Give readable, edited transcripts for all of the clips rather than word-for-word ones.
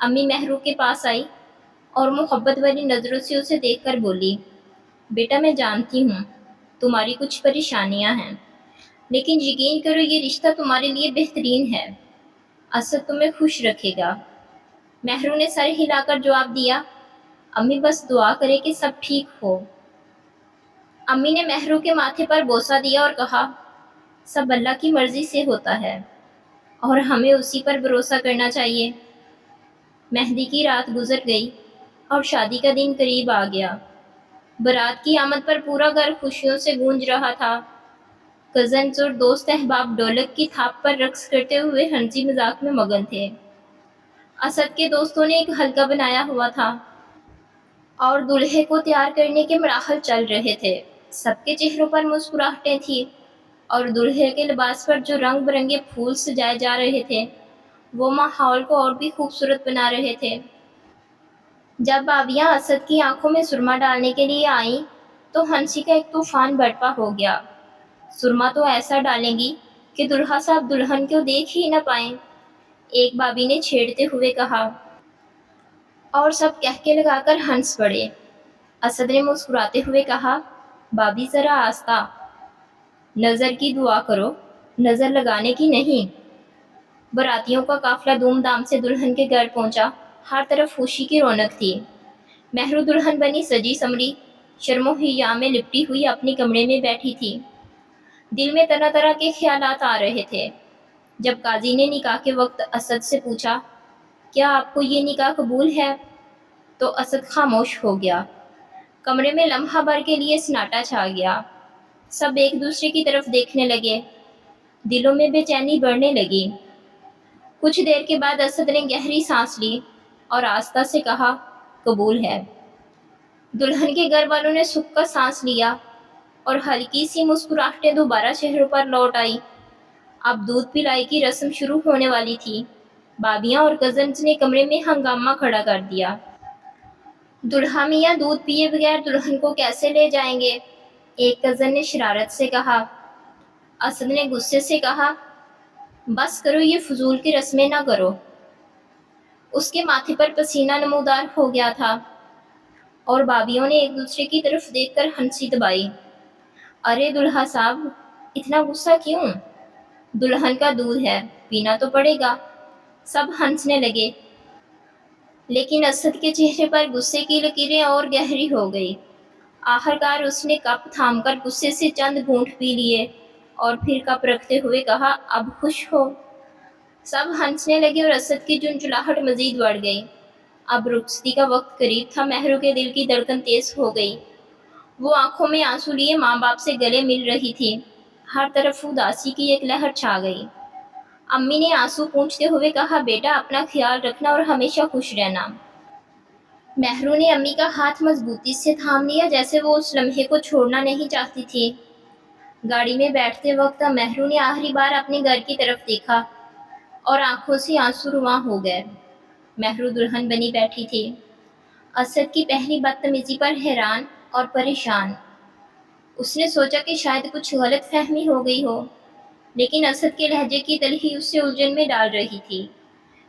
امی مہرو کے پاس آئی اور محبت والی نظروں سے اسے دیکھ کر بولی، بیٹا میں جانتی ہوں تمہاری کچھ پریشانیاں ہیں، لیکن یقین کرو یہ رشتہ تمہارے لیے بہترین ہے، اسد تمہیں خوش رکھے گا۔ مہرو نے سر ہلا کر جواب دیا، امی بس دعا کرے کہ سب ٹھیک ہو۔ امی نے مہرو کے ماتھے پر بوسہ دیا اور کہا، سب اللہ کی مرضی سے ہوتا ہے اور ہمیں اسی پر بھروسہ کرنا چاہیے۔ مہندی کی رات گزر گئی اور شادی کا دن قریب آ گیا۔ بارات کی آمد پر پورا گھر خوشیوں سے گونج رہا تھا۔ کزنز اور دوست احباب ڈھولک کی تھاپ پر رقص کرتے ہوئے ہنسی مذاق میں مگن تھے۔ اسد کے دوستوں نے ایک حلقہ بنایا ہوا تھا اور دولہے کو تیار کرنے کے مراحل چل رہے تھے۔ سب کے چہروں پر مسکراہٹیں تھیں اور دولہے کے لباس پر جو رنگ برنگے پھول سجائے جا رہے تھے وہ ماحول کو اور بھی خوبصورت بنا رہے تھے۔ جب بابیاں اسد کی آنکھوں میں سرما ڈالنے کے لیے آئیں تو ہنسی کا ایک طوفان برپا ہو گیا۔ سرما تو ایسا ڈالیں گی کہ دلہا صاحب دلہن کو دیکھ ہی نہ پائیں، ایک بابی نے چھیڑتے ہوئے کہا، اور سب کہکے لگا کر ہنس پڑے۔ اسد نے مسکراتے ہوئے کہا، بابی ذرا آہستہ، نظر کی دعا کرو، نظر لگانے کی نہیں۔ براتیوں کا قافلہ دھوم دھام سے دلہن کے گھر پہنچا، ہر طرف خوشی کی رونق تھی۔ مہرو دلہن بنی سجی سمری شرم و حیا میں لپٹی ہوئی اپنے کمرے میں بیٹھی تھی۔ دل میں طرح طرح کے خیالات آ رہے تھے۔ جب قاضی نے نکاح کے وقت اسد سے پوچھا، کیا آپ کو یہ نکاح قبول ہے؟ تو اسد خاموش ہو گیا۔ کمرے میں لمحہ بھر کے لیے سناٹا چھا گیا۔ سب ایک دوسرے کی طرف دیکھنے لگے، دلوں میں بے چینی بڑھنے لگی۔ کچھ دیر کے بعد اسد نے گہری سانس لی اور آہستہ سے کہا، قبول ہے۔ دلہن کے گھر والوں نے سکھ کا سانس لیا اور ہلکی سی مسکراہٹیں دوبارہ چہروں پر لوٹ آئی۔ اب دودھ پلائی کی رسم شروع ہونے والی تھی۔ بابیاں اور کزنز نے کمرے میں ہنگامہ کھڑا کر دیا۔ دلہا میاں دودھ پیے بغیر دلہن کو کیسے لے جائیں گے؟ ایک کزن نے شرارت سے کہا۔ اسد نے غصے سے کہا، بس کرو، یہ فضول کی رسمیں نہ کرو۔ اس کے ماتھے پر پسینہ نمودار ہو گیا تھا اور بابیوں نے ایک دوسرے کی طرف دیکھ کر ہنسی دبائی۔ ارے دلہا صاحب، اتنا غصہ کیوں؟ دلہن کا دودھ ہے، پینا تو پڑے گا۔ سب ہنسنے لگے، لیکن اسد کے چہرے پر غصے کی لکیریں اور گہری ہو گئی۔ آخرکار اس نے کپ تھام کر غصے سے چند گھونٹ پی لیے اور پھر کپ رکھتے ہوئے کہا، اب خوش ہو؟ سب ہنسنے لگے اور اسد کی جھنجھلاہٹ مزید بڑھ گئی۔ اب رخصتی کا وقت قریب تھا۔ مہرو کے دل کی دھڑکن تیز ہو گئی۔ وہ آنکھوں میں آنسو لیے ماں باپ سے گلے مل رہی تھی۔ ہر طرف اداسی کی ایک لہر چھا گئی۔ امی نے آنسو پونچھتے ہوئے کہا، بیٹا اپنا خیال رکھنا اور ہمیشہ خوش رہنا۔ مہرو نے امی کا ہاتھ مضبوطی سے تھام لیا، جیسے وہ اس لمحے کو چھوڑنا نہیں چاہتی تھی۔ گاڑی میں بیٹھتے وقت مہرو نے آخری بار اپنے گھر کی طرف دیکھا اور آنکھوں سے آنسو رواں ہو گئے۔ مہرو دلہن بنی بیٹھی تھی، اسد کی پہلی بدتمیزی پر حیران اور پریشان۔ اس نے سوچا کہ شاید کچھ غلط فہمی ہو گئی ہو، لیکن اسد کے لہجے کی تلخی اسے الجھن میں ڈال رہی تھی۔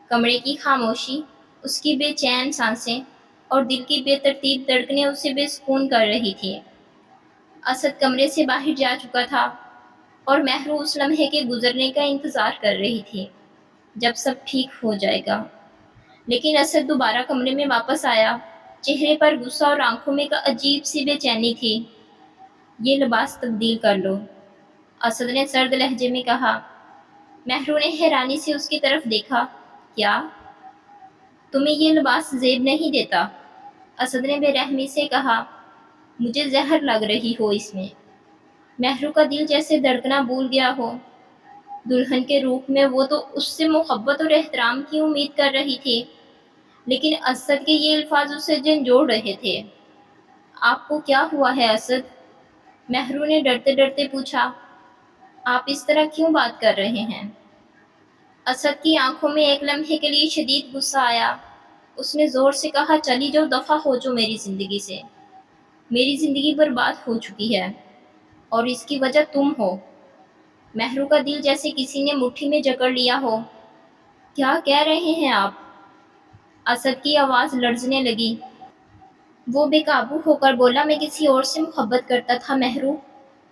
کمرے کی خاموشی، اس کی بے چین سانسیں اور دل کی بے ترتیب دھڑکنیں اسے بے سکون کر رہی تھی۔ اسد کمرے سے باہر جا چکا تھا اور مہرو اس لمحے کے گزرنے کا انتظار کر رہی تھی جب سب ٹھیک ہو جائے گا۔ لیکن اسد دوبارہ کمرے میں واپس آیا، چہرے پر غصہ اور آنکھوں میں ایک عجیب سی بے چینی تھی۔ یہ لباس تبدیل کر لو، اسد نے سرد لہجے میں کہا۔ مہرو نے حیرانی سے اس کی طرف دیکھا، کیا تمہیں یہ لباس زیب نہیں دیتا؟ اسد نے بے رحمی سے کہا، مجھے زہر لگ رہی ہو اس میں۔ مہرو کا دل جیسے دھڑکنا بھول گیا ہو۔ دلہن کے روپ میں وہ تو اس سے محبت اور احترام کی امید کر رہی تھی، لیکن اسد کے یہ الفاظ اسے جھنجھوڑ رہے تھے۔ آپ کو کیا ہوا ہے اسد؟ مہرو نے ڈرتے ڈرتے پوچھا، آپ اس طرح کیوں بات کر رہے ہیں؟ اسد کی آنکھوں میں ایک لمحے کے لیے شدید غصہ آیا۔ اس نے زور سے کہا، چلی جاؤ، دفع ہو جاؤ میری زندگی سے۔ میری زندگی برباد ہو چکی ہے اور اس کی وجہ تم ہو۔ مہرو کا دل جیسے کسی نے مٹھی میں جکڑ لیا ہو۔ کیا کہہ رہے ہیں آپ؟ اسد کی آواز لرزنے لگی۔ وہ بے قابو ہو کر بولا، میں کسی اور سے محبت کرتا تھا مہرو۔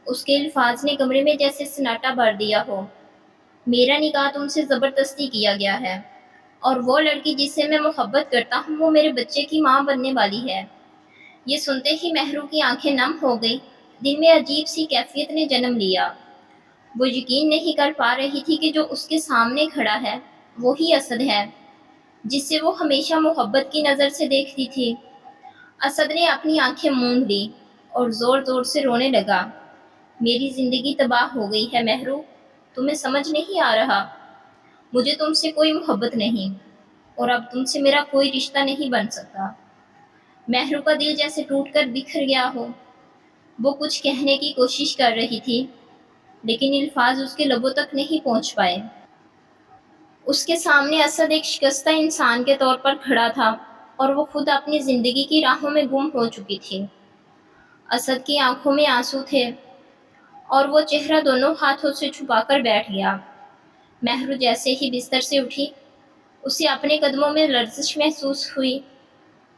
اس کے الفاظ نے کمرے میں جیسے سناٹا بھر دیا ہو۔ میرا نکاح تم سے زبردستی کیا گیا ہے، اور وہ لڑکی جس سے میں محبت کرتا ہوں وہ میرے بچے کی ماں بننے والی ہے۔ یہ سنتے ہی مہرو کی آنکھیں نم ہو گئی۔ دل میں عجیب سی کیفیت نے جنم لیا۔ وہ یقین نہیں کر پا رہی تھی کہ جو اس کے سامنے کھڑا ہے وہی اسد ہے، جس سے وہ ہمیشہ محبت کی نظر سے دیکھتی تھی۔ اسد نے اپنی آنکھیں موند لی اور زور زور سے رونے لگا۔ میری زندگی تباہ ہو گئی ہے مہرو، تمہیں سمجھ نہیں آ رہا؟ مجھے تم سے کوئی محبت نہیں، اور اب تم سے میرا کوئی رشتہ نہیں بن سکتا۔ مہرو کا دل جیسے ٹوٹ کر بکھر گیا ہو۔ وہ کچھ کہنے کی کوشش کر رہی تھی، لیکن الفاظ اس کے لبوں تک نہیں پہنچ پائے۔ اس کے سامنے اسد ایک شکستہ انسان کے طور پر کھڑا تھا، اور وہ خود اپنی زندگی کی راہوں میں گم ہو چکی تھی۔ اسد کی آنکھوں میں آنسو تھے، اور وہ چہرہ دونوں ہاتھوں سے چھپا کر بیٹھ گیا۔ مہرو جیسے ہی بستر سے اٹھی، اسے اپنے قدموں میں لرزش محسوس ہوئی۔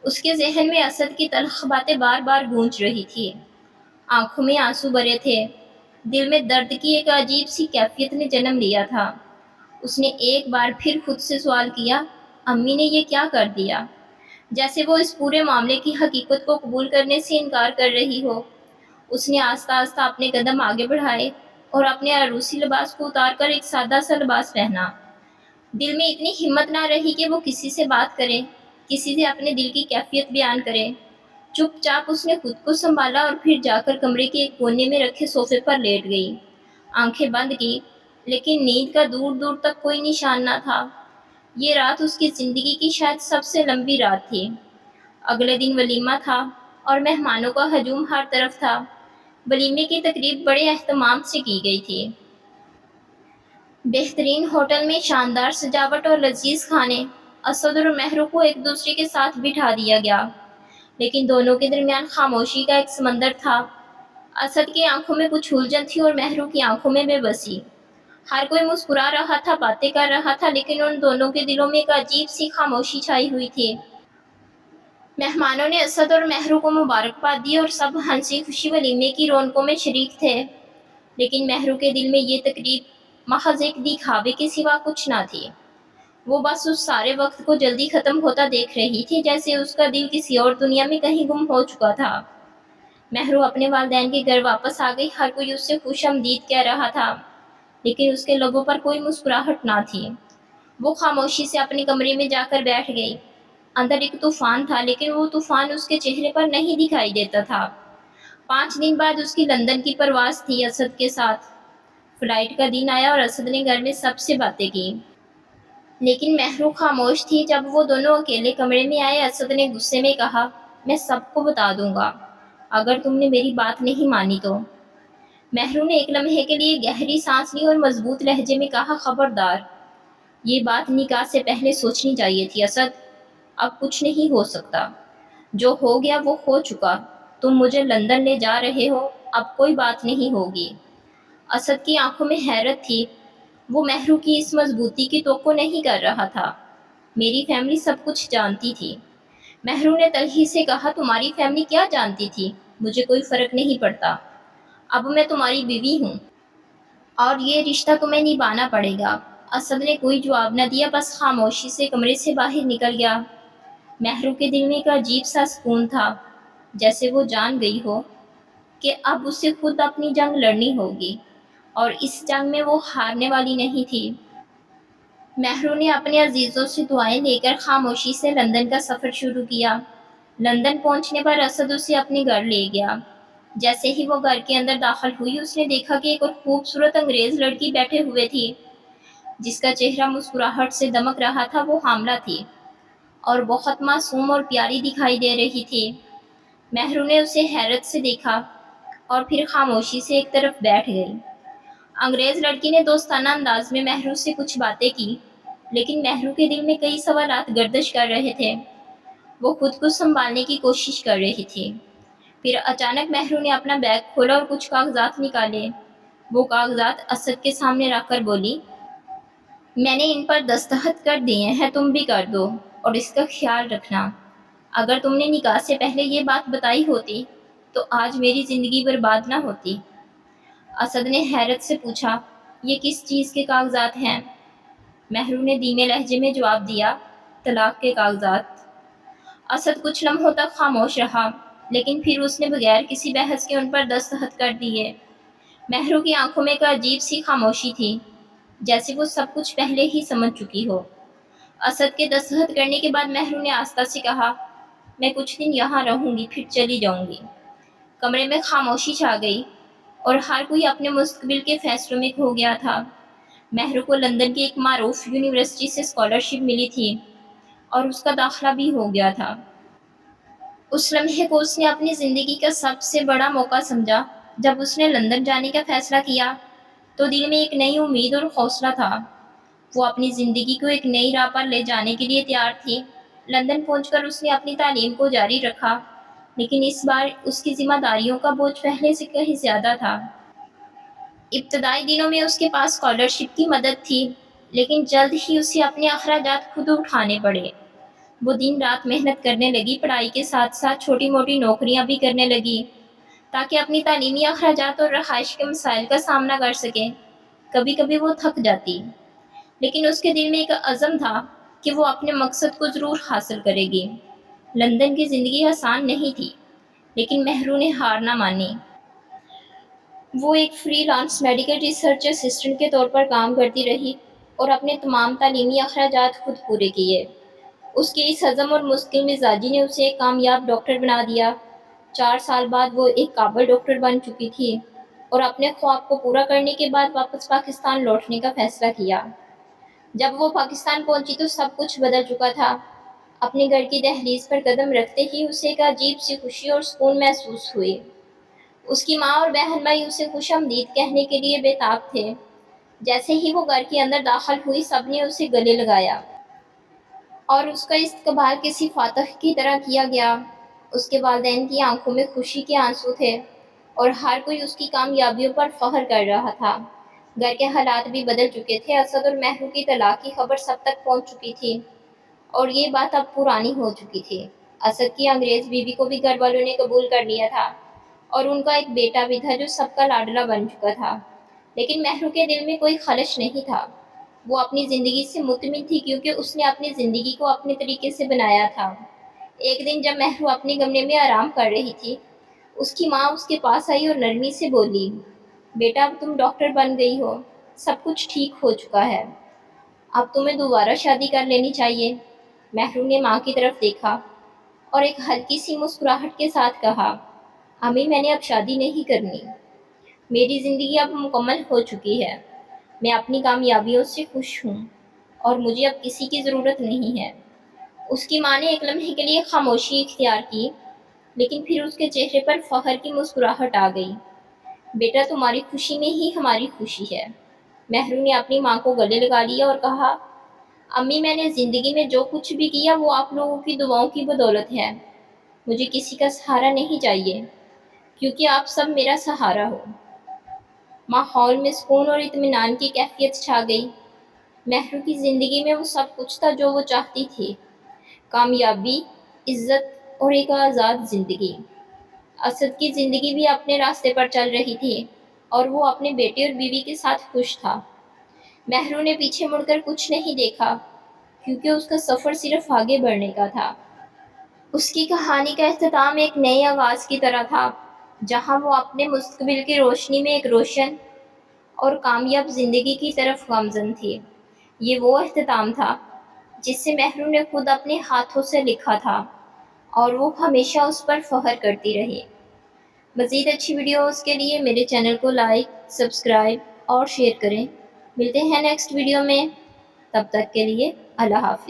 اس کے ذہن میں اسد کی تلخ باتیں بار بار گونج رہی تھی۔ آنکھوں میں آنسو بھرے تھے، دل میں درد کی ایک عجیب سی کیفیت نے جنم لیا تھا۔ اس نے ایک بار پھر خود سے سوال کیا، امی نے یہ کیا کر دیا؟ جیسے وہ اس پورے معاملے کی حقیقت کو قبول کرنے سے انکار کر رہی ہو۔ اس نے آہستہ آہستہ اپنے قدم آگے بڑھائے اور اپنے عروسی لباس کو اتار کر ایک سادہ سا لباس پہنا۔ دل میں اتنی ہمت نہ رہی کہ وہ کسی سے بات کرے، کسی سے اپنے دل کی کیفیت بیان کرے۔ چپ چاپ اس نے خود کو سنبھالا اور پھر جا کر کمرے کے ایک کونے میں رکھے صوفے پر لیٹ گئی۔ آنکھیں بند کی، لیکن نیند کا دور دور تک کوئی نشان نہ تھا۔ یہ رات اس کی زندگی کی شاید سب سے لمبی رات تھی۔ اگلے دن ولیمہ تھا اور مہمانوں کا ہجوم ہر طرف تھا۔ ولیمے کی تقریب بڑے اہتمام سے کی گئی تھی۔ بہترین ہوٹل میں شاندار سجاوٹ اور لذیذ کھانے۔ اسد اور مہرو کو ایک دوسرے کے ساتھ بٹھا دیا گیا، لیکن دونوں کے درمیان خاموشی کا ایک سمندر تھا۔ اسد کی آنکھوں میں کچھ الجھن تھی اور مہرو کی آنکھوں میں بے بسی۔ ہر کوئی مسکرا رہا تھا، باتیں کر رہا تھا، لیکن ان دونوں کے دلوں میں ایک عجیب سی خاموشی چھائی ہوئی تھی۔ مہمانوں نے اسد اور مہرو کو مبارکباد دی اور سب ہنسی خوشی ولیمے کی رونقوں میں شریک تھے، لیکن مہرو کے دل میں یہ تقریب محض ایک دکھاوے کے سوا کچھ نہ تھی۔ وہ بس اس سارے وقت کو جلدی ختم ہوتا دیکھ رہی تھی، جیسے اس کا دل کسی اور دنیا میں کہیں گم ہو چکا تھا۔ مہرو اپنے والدین کے گھر واپس آ گئی۔ ہر کوئی اس سے خوش آمدید کہہ رہا تھا، لیکن اس کے لبوں پر کوئی مسکراہٹ نہ تھی۔ وہ خاموشی سے اپنے کمرے میں جا کر بیٹھ گئی۔ اندر ایک طوفان تھا، لیکن وہ طوفان اس کے چہرے پر نہیں دکھائی دیتا تھا۔ 5 دن بعد اس کی لندن کی پرواز تھی اسد کے ساتھ۔ فلائٹ کا دن آیا اور اسد نے گھر میں سب سے باتیں کی، لیکن مہرو خاموش تھی۔ جب وہ دونوں اکیلے کمرے میں آئے، اسد نے غصے میں کہا، میں سب کو بتا دوں گا اگر تم نے میری بات نہیں مانی تو۔ مہرو نے ایک لمحے کے لیے گہری سانس لی اور مضبوط لہجے میں کہا، خبردار، یہ بات نکاح سے پہلے سوچنی چاہیے تھی اسد۔ اب کچھ نہیں ہو سکتا، جو ہو گیا وہ ہو چکا۔ تم مجھے لندن لے جا رہے ہو، اب کوئی بات نہیں ہوگی۔ اسد کی آنکھوں میں حیرت تھی۔ وہ مہرو کی اس مضبوطی کی توقع نہیں کر رہا تھا۔ میری فیملی سب کچھ جانتی تھی۔ مہرو نے تلخی سے کہا، تمہاری فیملی کیا جانتی تھی؟ مجھے کوئی فرق نہیں پڑتا، اب میں تمہاری بیوی ہوں، اور یہ رشتہ تمہیں نبھانا پڑے گا۔ اسد نے کوئی جواب نہ دیا، بس خاموشی سے کمرے سے باہر نکل گیا۔ مہرو کے دل میں ایک عجیب سا سکون تھا، جیسے وہ جان گئی ہو کہ اب اسے خود اپنی جنگ لڑنی ہوگی، اور اس جنگ میں وہ ہارنے والی نہیں تھی۔ مہرو نے اپنے عزیزوں سے دعائیں لے کر خاموشی سے لندن کا سفر شروع کیا۔ لندن پہنچنے پر اسد اسے اپنے گھر لے گیا۔ جیسے ہی وہ گھر کے اندر داخل ہوئی، اس نے دیکھا کہ ایک اور خوبصورت انگریز لڑکی بیٹھے ہوئے تھی، جس کا چہرہ مسکراہٹ سے دمک رہا تھا۔ وہ حاملہ تھی اور بہت معصوم اور پیاری دکھائی دے رہی تھی۔ مہرو نے اسے حیرت سے دیکھا اور پھر خاموشی سے ایک طرف بیٹھ گئی۔ انگریز لڑکی نے دوستانہ انداز میں مہرو سے کچھ باتیں کی، لیکن مہرو کے دل میں کئی سوالات گردش کر رہے تھے۔ وہ خود کو سنبھالنے کی کوشش کر رہی تھی۔ پھر اچانک مہرو نے اپنا بیگ کھولا اور کچھ کاغذات نکالے۔ وہ کاغذات اسد کے سامنے رکھ کر بولی، میں نے ان پر دستخط کر دیے ہیں، تم بھی کر دو۔ اور اس کا خیال رکھنا۔ اگر تم نے نکاح سے پہلے یہ بات بتائی ہوتی تو آج میری زندگی برباد نہ ہوتی۔ اسد نے حیرت سے پوچھا، یہ کس چیز کے کاغذات ہیں؟ مہرو نے دھیمے لہجے میں جواب دیا، طلاق کے کاغذات۔ اسد کچھ لمحوں تک خاموش رہا، لیکن پھر اس نے بغیر کسی بحث کے ان پر دستخط کر دیے۔ مہرو کی آنکھوں میں ایک عجیب سی خاموشی تھی، جیسے وہ سب کچھ پہلے ہی سمجھ چکی ہو۔ اسد کے دستخط کرنے کے بعد مہرو نے آہستہ سے کہا، میں کچھ دن یہاں رہوں گی، پھر چلی جاؤں گی۔ کمرے میں خاموشی چھا گئی اور ہر کوئی اپنے مستقبل کے فیصلوں میں کھو گیا تھا۔ مہرو کو لندن کی ایک معروف یونیورسٹی سے اسکالرشپ ملی تھی اور اس کا داخلہ بھی ہو گیا تھا۔ اس لمحے کو اس نے اپنی زندگی کا سب سے بڑا موقع سمجھا۔ جب اس نے لندن جانے کا فیصلہ کیا تو دل میں ایک نئی امید اور حوصلہ تھا۔ وہ اپنی زندگی کو ایک نئی راہ پر لے جانے کے لیے تیار تھی۔ لندن پہنچ کر اس نے اپنی تعلیم کو جاری رکھا، لیکن اس بار اس کی ذمہ داریوں کا بوجھ پہلے سے کہیں زیادہ تھا۔ ابتدائی دنوں میں اس کے پاس اسکالرشپ کی مدد تھی، لیکن جلد ہی اسے اپنے اخراجات خود اٹھانے پڑے۔ وہ دن رات محنت کرنے لگی، پڑھائی کے ساتھ ساتھ چھوٹی موٹی نوکریاں بھی کرنے لگی تاکہ اپنی تعلیمی اخراجات اور رہائش کے مسائل کا سامنا کر سکے۔ کبھی کبھی وہ تھک جاتی، لیکن اس کے دل میں ایک عزم تھا کہ وہ اپنے مقصد کو ضرور حاصل کرے گی۔ لندن کی زندگی آسان نہیں تھی، لیکن مہرو نے ہار نہ مانی۔ وہ ایک free lance medical research assistant کے طور پر کام کرتی رہی اور اپنے تمام تعلیمی اخراجات خود پورے کیے۔ اس کے اس عزم اور مستقل مزاجی نے اسے ایک کامیاب ڈاکٹر بنا دیا۔ 4 سال بعد وہ ایک قابل ڈاکٹر بن چکی تھی اور اپنے خواب کو پورا کرنے کے بعد واپس پاکستان لوٹنے کا فیصلہ کیا۔ جب وہ پاکستان پہنچی تو سب کچھ بدل چکا تھا۔ اپنے گھر کی دہلیز پر قدم رکھتے ہی اسے ایک عجیب سی خوشی اور سکون محسوس ہوئی۔ اس کی ماں اور بہن بھائی اسے خوش آمدید کہنے کے لیے بے تاب تھے۔ جیسے ہی وہ گھر کے اندر داخل ہوئی، سب نے اسے گلے لگایا اور اس کا استقبال کسی فاتح کی طرح کیا گیا۔ اس کے والدین کی آنکھوں میں خوشی کے آنسو تھے اور ہر کوئی اس کی کامیابیوں پر فخر کر رہا تھا۔ گھر کے حالات بھی بدل چکے تھے۔ اسد اور مہرو کی طلاق کی خبر سب تک پہنچ چکی تھی اور یہ بات اب پرانی ہو چکی تھی۔ اسد کی انگریز بیوی کو بھی گھر والوں نے قبول کر لیا تھا اور ان کا ایک بیٹا بھی تھا جو سب کا لاڈلا بن چکا تھا۔ لیکن مہرو کے دل میں کوئی خلش نہیں تھا۔ وہ اپنی زندگی سے مطمئن تھی کیونکہ اس نے اپنی زندگی کو اپنے طریقے سے بنایا تھا۔ ایک دن جب مہرو اپنے کمرے میں آرام کر رہی تھی، اس کی ماں اس کے پاس آئی اور نرمی سے بولی، بیٹا اب تم ڈاکٹر بن گئی ہو، سب کچھ ٹھیک ہو چکا ہے، اب تمہیں دوبارہ شادی کر لینی چاہیے۔ مہرو نے ماں کی طرف دیکھا اور ایک ہلکی سی مسکراہٹ کے ساتھ کہا، امی میں نے اب شادی نہیں کرنی، میری زندگی اب مکمل ہو چکی ہے، میں اپنی کامیابیوں سے خوش ہوں اور مجھے اب کسی کی ضرورت نہیں ہے۔ اس کی ماں نے ایک لمحے کے لیے خاموشی اختیار کی، لیکن پھر اس کے چہرے پر فخر کی مسکراہٹ آ گئی۔ بیٹا تمہاری خوشی میں ہی ہماری خوشی ہے۔ مہرو نے اپنی ماں کو گلے لگا لیا اور کہا، امی میں نے زندگی میں جو کچھ بھی کیا وہ آپ لوگوں کی دعاؤں کی بدولت ہے۔ مجھے کسی کا سہارا نہیں چاہیے کیونکہ آپ سب میرا سہارا ہو۔ ماحول میں سکون اور اطمینان کی کیفیت چھا گئی۔ مہرو کی زندگی میں وہ سب کچھ تھا جو وہ چاہتی تھی، کامیابی، عزت اور ایک آزاد زندگی۔ اسد کی زندگی بھی اپنے راستے پر چل رہی تھی اور وہ اپنے بیٹے اور بیوی کے ساتھ خوش تھا۔ مہرو نے پیچھے مڑ کر کچھ نہیں دیکھا کیونکہ اس کا سفر صرف آگے بڑھنے کا تھا۔ اس کی کہانی کا اختتام ایک نئے آغاز کی طرح تھا، جہاں وہ اپنے مستقبل کی روشنی میں ایک روشن اور کامیاب زندگی کی طرف گامزن تھی۔ یہ وہ اختتام تھا جسے مہرو نے خود اپنے ہاتھوں سے لکھا تھا اور وہ ہمیشہ اس پر فخر کرتی رہی۔ مزید اچھی ویڈیوز کے لیے میرے چینل کو لائک، سبسکرائب اور شیئر کریں۔ ملتے ہیں نیکسٹ ویڈیو میں، تب تک کے لیے اللہ حافظ۔